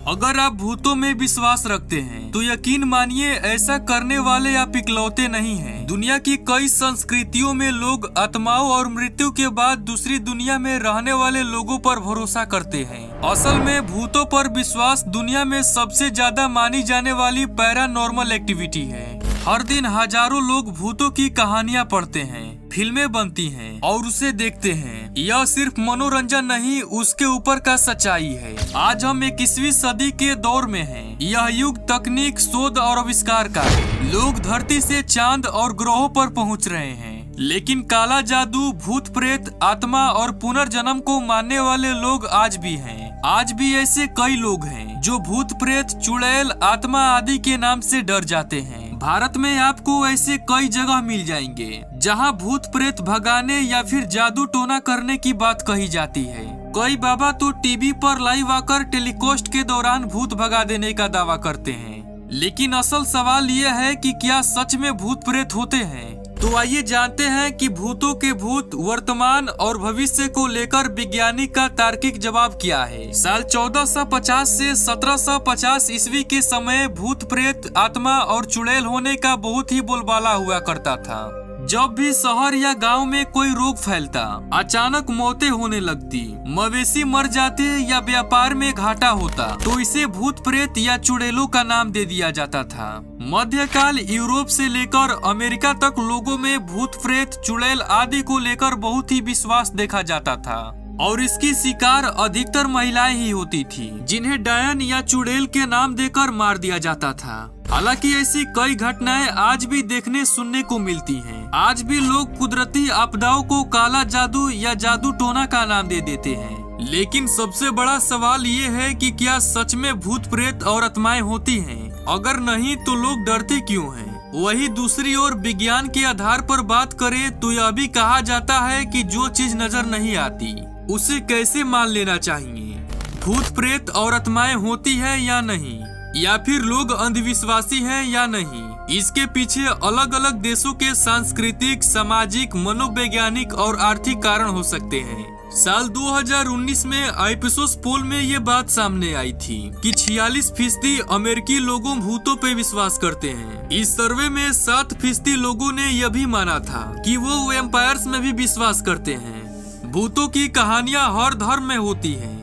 अगर आप भूतों में विश्वास रखते हैं तो यकीन मानिए ऐसा करने वाले आप इकलौते नहीं हैं। दुनिया की कई संस्कृतियों में लोग आत्माओं और मृत्यु के बाद दूसरी दुनिया में रहने वाले लोगों पर भरोसा करते हैं। असल में भूतों पर विश्वास दुनिया में सबसे ज्यादा मानी जाने वाली पैरानॉर्मल एक्टिविटी है। हर दिन हजारों लोग भूतों की कहानियां पढ़ते हैं, फिल्में बनती हैं और उसे देखते हैं। यह सिर्फ मनोरंजन नहीं, उसके ऊपर का सच्चाई है। आज हम 21वीं सदी के दौर में हैं। यह युग तकनीक, शोध और आविष्कार का है। लोग धरती से चांद और ग्रहों पर पहुंच रहे हैं, लेकिन काला जादू, भूत प्रेत, आत्मा और पुनर्जन्म को मानने वाले लोग आज भी हैं। आज भी ऐसे कई लोग हैं जो भूत प्रेत, चुड़ैल, आत्मा आदि के नाम से डर जाते हैं। भारत में आपको ऐसे कई जगह मिल जाएंगे जहां भूत प्रेत भगाने या फिर जादू टोना करने की बात कही जाती है। कई बाबा तो टीवी पर लाइव आकर टेलीकास्ट के दौरान भूत भगा देने का दावा करते हैं। लेकिन असल सवाल ये है कि क्या सच में भूत प्रेत होते हैं? तो आइए जानते हैं कि भूतों के भूत, वर्तमान और भविष्य को लेकर वैज्ञानिक का तार्किक जवाब क्या है। साल 1450 से 1750 ईस्वी के समय भूत प्रेत, आत्मा और चुड़ैल होने का बहुत ही बोलबाला हुआ करता था। जब भी शहर या गांव में कोई रोग फैलता, अचानक मौतें होने लगती, मवेशी मर जाते या व्यापार में घाटा होता, तो इसे भूत प्रेत या चुड़ैलों का नाम दे दिया जाता था। मध्यकाल यूरोप से लेकर अमेरिका तक लोगों में भूत प्रेत, चुड़ैल आदि को लेकर बहुत ही विश्वास देखा जाता था और इसकी शिकार अधिकतर महिलाएं ही होती थी, जिन्हें डायन या चुड़ैल के नाम देकर मार दिया जाता था। हालांकि ऐसी कई घटनाएं आज भी देखने सुनने को मिलती हैं। आज भी लोग कुदरती आपदाओं को काला जादू या जादू टोना का नाम दे देते हैं। लेकिन सबसे बड़ा सवाल ये है कि क्या सच में भूत प्रेत और आत्माएं होती हैं? अगर नहीं तो लोग डरते क्यों हैं? वही दूसरी ओर विज्ञान के आधार पर बात करें तो यह भी कहा जाता है कि जो चीज नजर नहीं आती उसे कैसे मान लेना चाहिए। भूत प्रेत और आत्माएं होती है या नहीं, या फिर लोग अंधविश्वासी हैं या नहीं, इसके पीछे अलग अलग देशों के सांस्कृतिक, सामाजिक, मनोवैज्ञानिक और आर्थिक कारण हो सकते हैं। साल 2019 में आइपसोस पोल में ये बात सामने आई थी कि 46% अमेरिकी लोगों भूतों पे विश्वास करते हैं। इस सर्वे में 7% लोगों ने यह भी माना था कि वो वैम्पायर्स में भी विश्वास करते हैं। भूतों की कहानियां हर धर्म में होती हैं।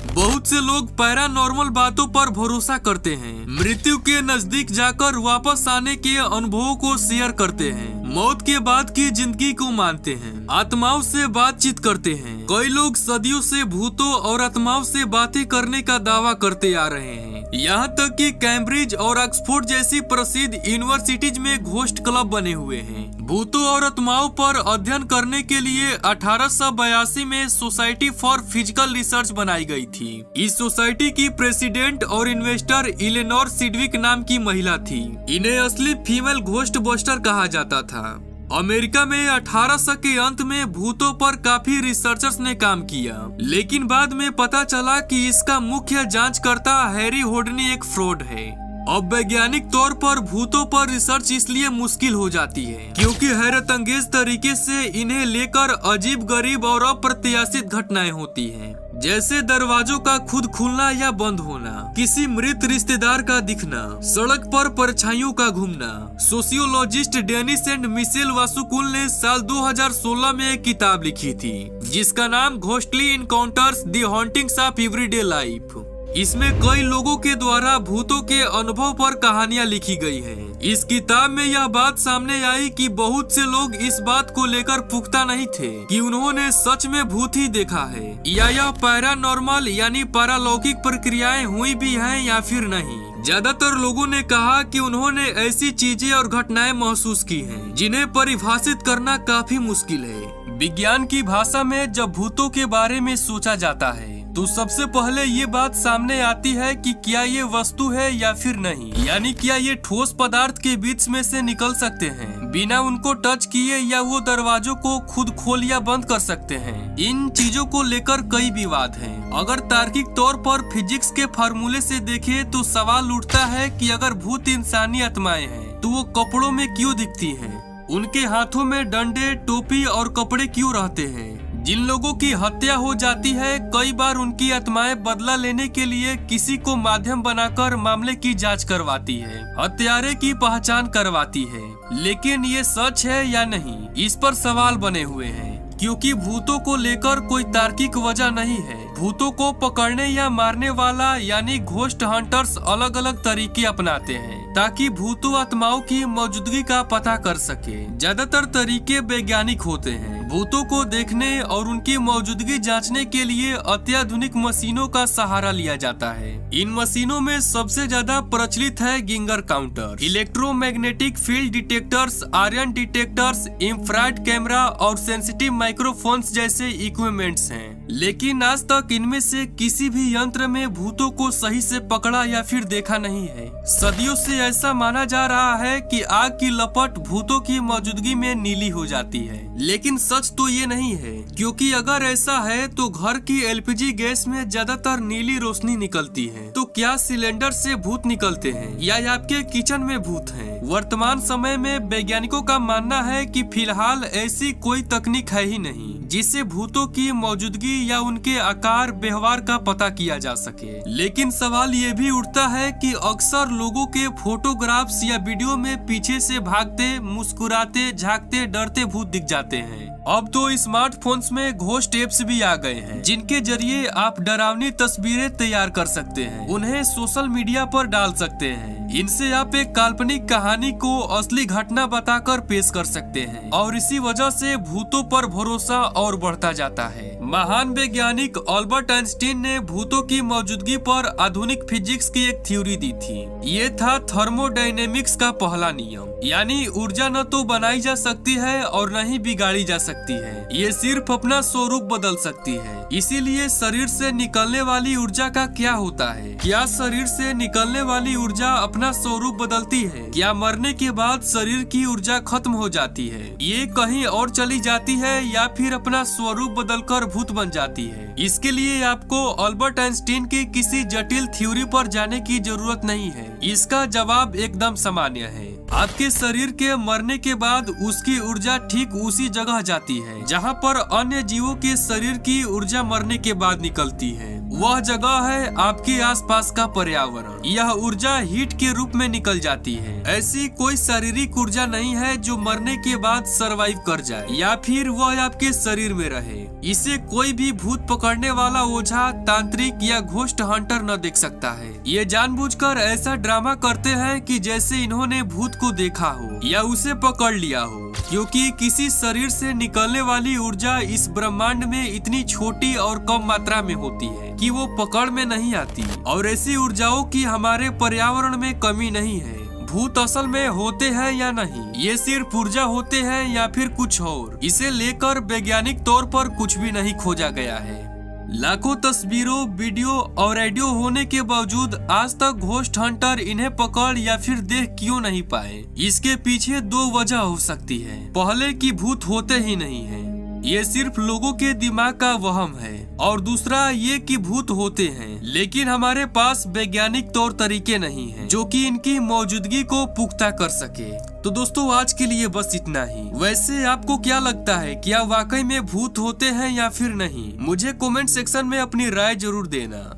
बहुत से लोग पैरानॉर्मल बातों पर भरोसा करते हैं, मृत्यु के नजदीक जाकर वापस आने के अनुभवों को शेयर करते हैं, मौत के बाद की जिंदगी को मानते हैं, आत्माओं से बातचीत करते हैं। कई लोग सदियों से भूतों और आत्माओं से बातें करने का दावा करते आ रहे हैं। यहाँ तक कि कैम्ब्रिज और ऑक्सफोर्ड जैसी प्रसिद्ध यूनिवर्सिटीज में घोस्ट क्लब बने हुए हैं। भूतों और आत्माओं पर अध्ययन करने के लिए 1882 में सोसाइटी फॉर फिजिकल रिसर्च बनाई गई थी। इस सोसाइटी की प्रेसिडेंट और इन्वेस्टर इलेनोर सिडविक नाम की महिला थी। इन्हें असली फीमेल घोस्ट बस्टर कहा जाता था। अमेरिका में 1800 के अंत में भूतों पर काफी रिसर्चर्स ने काम किया, लेकिन बाद में पता चला कि इसका मुख्य जांचकर्ता हैरी होडनी एक फ्रॉड है। अब वैज्ञानिक तौर पर भूतों पर रिसर्च इसलिए मुश्किल हो जाती है क्योंकि हैरतअंगेज तरीके से इन्हें लेकर अजीब गरीब और अप्रत्याशित घटनाएं होती हैं, जैसे दरवाजों का खुद खुलना या बंद होना, किसी मृत रिश्तेदार का दिखना, सड़क पर परछाइयों का घूमना। सोशियोलॉजिस्ट डेनिस एंड मिशेल वासुकुल ने साल 2016 में एक किताब लिखी थी जिसका नाम ghostly encounters the hauntings of everyday life. इसमें कई लोगों के द्वारा भूतों के अनुभव पर कहानियां लिखी गई हैं। इस किताब में यह बात सामने आई कि बहुत से लोग इस बात को लेकर पुख्ता नहीं थे कि उन्होंने सच में भूत ही देखा है या यह पैरानॉर्मल यानी पारलौकिक प्रक्रियाएं हुई भी हैं या फिर नहीं। ज्यादातर लोगों ने कहा कि उन्होंने ऐसी चीजें और घटनाएं महसूस की हैं जिन्हें परिभाषित करना काफी मुश्किल है। विज्ञान की भाषा में जब भूतों के बारे में सोचा जाता है तो सबसे पहले ये बात सामने आती है कि क्या ये वस्तु है या फिर नहीं, यानी क्या ये ठोस पदार्थ के बीच में से निकल सकते हैं बिना उनको टच किए, या वो दरवाजों को खुद खोल या बंद कर सकते हैं। इन चीजों को लेकर कई विवाद हैं। अगर तार्किक तौर पर फिजिक्स के फार्मूले से देखें तो सवाल उठता है कि अगर भूत इंसानी आत्माएं हैं तो वो कपड़ों में क्यों दिखती हैं? उनके हाथों में डंडे, टोपी और कपड़े क्यों रहते हैं? जिन लोगों की हत्या हो जाती है, कई बार उनकी आत्माएं बदला लेने के लिए किसी को माध्यम बनाकर मामले की जांच करवाती है, हत्यारे की पहचान करवाती है। लेकिन ये सच है या नहीं, इस पर सवाल बने हुए हैं, क्योंकि भूतों को लेकर कोई तार्किक वजह नहीं है। भूतों को पकड़ने या मारने वाला यानी घोस्ट हंटर्स अलग अलग तरीके अपनाते हैं ताकि भूतों आत्माओं की मौजूदगी का पता कर सके। ज्यादातर तरीके वैज्ञानिक होते हैं। भूतों को देखने और उनकी मौजूदगी जांचने के लिए अत्याधुनिक मशीनों का सहारा लिया जाता है। इन मशीनों में सबसे ज्यादा प्रचलित है ginger counter, electromagnetic field detectors, iron detectors, infrared camera और सेंसिटिव माइक्रोफोन्स जैसे इक्विपमेंट्स हैं। लेकिन आज तक इनमें से किसी भी यंत्र में भूतों को सही से पकड़ा या फिर देखा नहीं है। सदियों से ऐसा माना जा रहा है कि आग की लपट भूतों की मौजूदगी में नीली हो जाती है, लेकिन सच तो ये नहीं है, क्योंकि अगर ऐसा है तो घर की एलपीजी गैस में ज्यादातर नीली रोशनी निकलती है। तो क्या सिलेंडर से भूत निकलते हैं या आपके किचन में भूत हैं? वर्तमान समय में वैज्ञानिकों का मानना है कि फिलहाल ऐसी कोई तकनीक है ही नहीं जिससे भूतों की मौजूदगी या उनके आकार व्यवहार का पता किया जा सके। लेकिन सवाल ये भी उठता है कि अक्सर लोगों के फोटोग्राफ्स या वीडियो में पीछे से भागते, मुस्कुराते, झांकते, डरते भूत दिख जाते हैं। अब तो स्मार्टफोन्स में घोस्ट एप्स भी आ गए हैं, जिनके जरिए आप डरावनी तस्वीरें तैयार कर सकते हैं, उन्हें सोशल मीडिया पर डाल सकते हैं। इनसे आप एक काल्पनिक कहानी को असली घटना बताकर पेश कर सकते हैं और इसी वजह से भूतों पर भरोसा और बढ़ता जाता है। महान वैज्ञानिक अल्बर्ट आइंस्टीन ने भूतों की मौजूदगी पर आधुनिक फिजिक्स की एक थ्योरी दी थी। ये था थर्मोडायनेमिक्स का पहला नियम, यानी ऊर्जा न तो बनाई जा सकती है और न ही बिगाड़ी जा सकती है, ये सिर्फ अपना स्वरूप बदल सकती है। इसीलिए शरीर से निकलने वाली ऊर्जा का क्या होता है? क्या शरीर से निकलने वाली ऊर्जा अपना स्वरूप बदलती है? क्या मरने के बाद शरीर की ऊर्जा खत्म हो जाती है, ये कहीं और चली जाती है, या फिर अपना स्वरूप बदलकर भूत बन जाती है? इसके लिए आपको अल्बर्ट आइंस्टीन की किसी जटिल थ्योरी पर जाने की जरूरत नहीं है। इसका जवाब एकदम सामान्य है। आपके शरीर के मरने के बाद उसकी ऊर्जा ठीक उसी जगह जाती है जहां पर अन्य जीवों के शरीर की ऊर्जा मरने के बाद निकलती है। वह जगह है आपके आसपास का पर्यावरण। यह ऊर्जा हीट के रूप में निकल जाती है। ऐसी कोई शारीरिक ऊर्जा नहीं है जो मरने के बाद सरवाइव कर जाए या फिर वह आपके शरीर में रहे। इसे कोई भी भूत पकड़ने वाला ओझा, तांत्रिक या घोस्ट हंटर न देख सकता है। ये जानबूझकर ऐसा ड्रामा करते हैं कि जैसे इन्होंने भूत को देखा हो या उसे पकड़ लिया हो, क्योंकि किसी शरीर से निकलने वाली ऊर्जा इस ब्रह्मांड में इतनी छोटी और कम मात्रा में होती है कि वो पकड़ में नहीं आती। और ऐसी ऊर्जाओं की हमारे पर्यावरण में कमी नहीं है। भूत असल में होते हैं या नहीं, ये सिर्फ ऊर्जा होते हैं या फिर कुछ और, इसे लेकर वैज्ञानिक तौर पर कुछ भी नहीं खोजा गया है। लाखों तस्वीरों, वीडियो और ऑडियो होने के बावजूद आज तक घोस्ट हंटर इन्हें पकड़ या फिर देख क्यों नहीं पाए? इसके पीछे दो वजह हो सकती है। पहले कि भूत होते ही नहीं है, ये सिर्फ लोगों के दिमाग का वहम है, और दूसरा ये कि भूत होते हैं लेकिन हमारे पास वैज्ञानिक तौर तरीके नहीं हैं जो कि इनकी मौजूदगी को पुख्ता कर सके। तो दोस्तों आज के लिए बस इतना ही। वैसे आपको क्या लगता है, क्या वाकई में भूत होते हैं या फिर नहीं? मुझे कमेंट सेक्शन में अपनी राय जरूर देना।